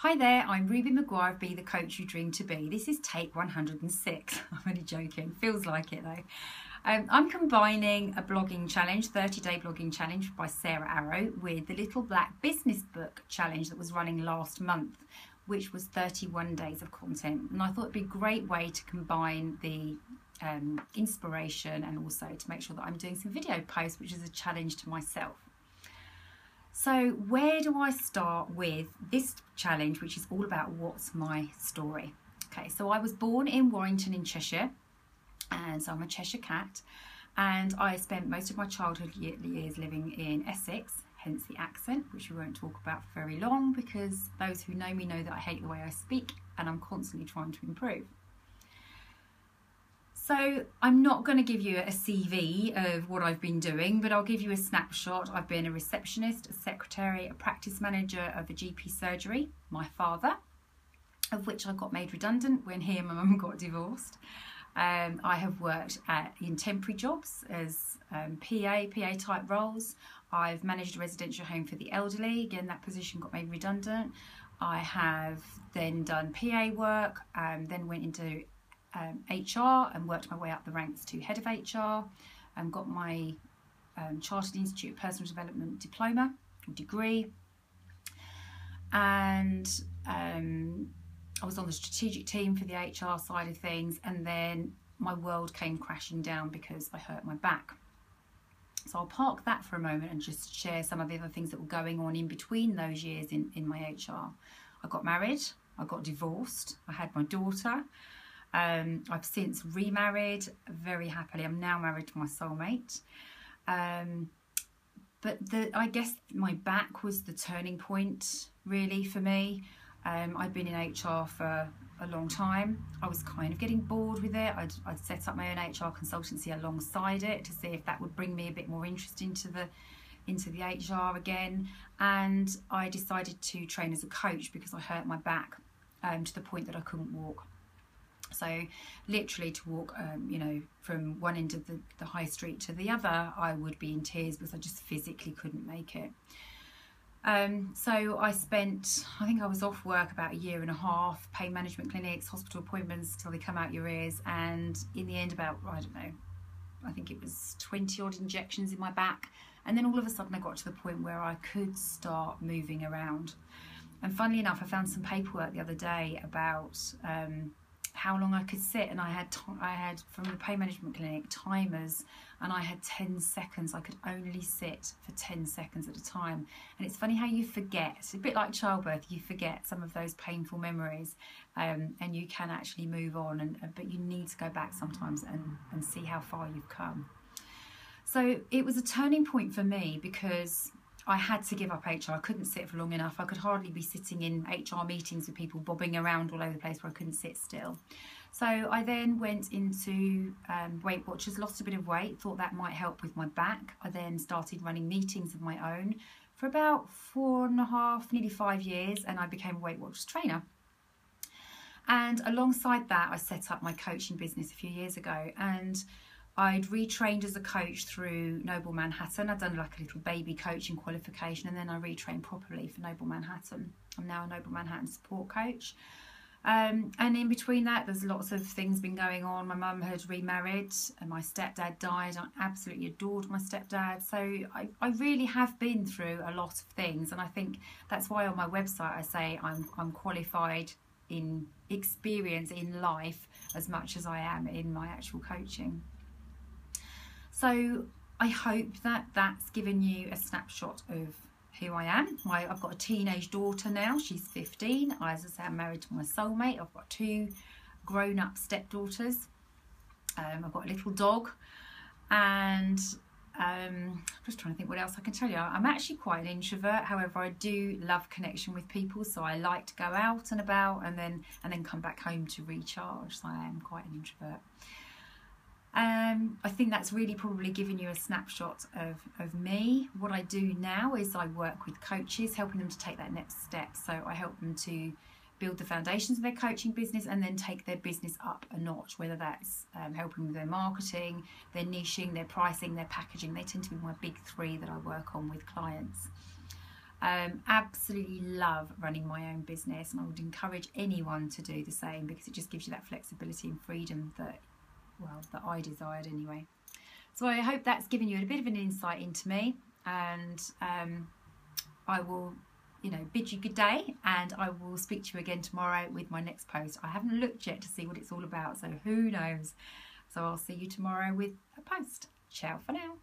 Hi there, I'm Ruby Maguire of Be the Coach You Dream to Be. This is take 106. I'm only joking, feels like it though. I'm combining a blogging challenge, 30-day blogging challenge by Sarah Arrow, with the Little Black Business Book challenge that was running last month, which was 31 days of content. And I thought it'd be a great way to combine the inspiration and also to make sure that I'm doing some video posts, which is a challenge to myself. So where do I start with this challenge, which is all about what's my story? Okay, so I was born in Warrington in Cheshire, and so I'm a Cheshire cat, and I spent most of my childhood years living in Essex, hence the accent, which we won't talk about for very long because those who know me know that I hate the way I speak and I'm constantly trying to improve. So I'm not going to give you a CV of what I've been doing, but I'll give you a snapshot. I've been a receptionist, a secretary, a practice manager of a GP surgery, my father, of which I got made redundant when he and my mum got divorced. I have worked in temporary jobs as PA type roles. I've managed a residential home for the elderly. Again, that position got made redundant. I have then done PA work, then went into HR and worked my way up the ranks to head of HR, and got my Chartered Institute of Personal Development diploma or degree, and I was on the strategic team for the HR side of things, and then my world came crashing down because I hurt my back. So I'll park that for a moment and just share some of the other things that were going on in between those years in my HR. I got married, I got divorced, I had my daughter. I've since remarried very happily. I'm now married to my soulmate. But I guess my back was the turning point really for me. I'd been in HR for a long time. I was kind of getting bored with it. I'd set up my own HR consultancy alongside it to see if that would bring me a bit more interest into the HR again. And I decided to train as a coach because I hurt my back to the point that I couldn't walk. So literally to walk, from one end of the high street to the other, I would be in tears because I just physically couldn't make it. So I think I was off work about 1.5 years, pain management clinics, hospital appointments till they come out your ears. And in the end, I think it was 20 odd injections in my back. And then all of a sudden I got to the point where I could start moving around. And funnily enough, I found some paperwork the other day about how long I could sit, and I had from the pain management clinic timers, and I had 10 seconds. I could only sit for 10 seconds at a time. And it's funny how you forget. It's a bit like childbirth. You forget some of those painful memories, and you can actually move on, but you need to go back sometimes and see how far you've come. So it was a turning point for me because I had to give up HR. I couldn't sit for long enough. I could hardly be sitting in HR meetings with people bobbing around all over the place where I couldn't sit still. So I then went into Weight Watchers, lost a bit of weight, thought that might help with my back. I then started running meetings of my own for about 4.5, nearly 5 years, and I became a Weight Watchers trainer. And alongside that, I set up my coaching business a few years ago, and I'd retrained as a coach through Noble Manhattan. I'd done like a little baby coaching qualification, and then I retrained properly for Noble Manhattan. I'm now a Noble Manhattan support coach. And in between that, there's lots of things been going on. My mum had remarried and my stepdad died. I absolutely adored my stepdad. So I really have been through a lot of things. And I think that's why on my website I say I'm qualified in experience in life as much as I am in my actual coaching. So I hope that that's given you a snapshot of who I am. I've got a teenage daughter now, she's 15. As I say, I'm married to my soulmate. I've got 2 grown-up stepdaughters. I've got a little dog, and I'm just trying to think what else I can tell you. I'm actually quite an introvert. However, I do love connection with people, so I like to go out and about and then come back home to recharge. So I am quite an introvert. I think that's really probably given you a snapshot of me. What I do now is I work with coaches, helping them to take that next step. So I help them to build the foundations of their coaching business and then take their business up a notch, whether that's helping with their marketing, their niching, their pricing, their packaging. They tend to be my big 3 that I work on with clients. Absolutely love running my own business, and I would encourage anyone to do the same, because it just gives you that flexibility and freedom that, well, that I desired anyway. So I hope that's given you a bit of an insight into me, and I will, bid you good day, and I will speak to you again tomorrow with my next post. I haven't looked yet to see what it's all about, so who knows. So I'll see you tomorrow with a post. Ciao for now.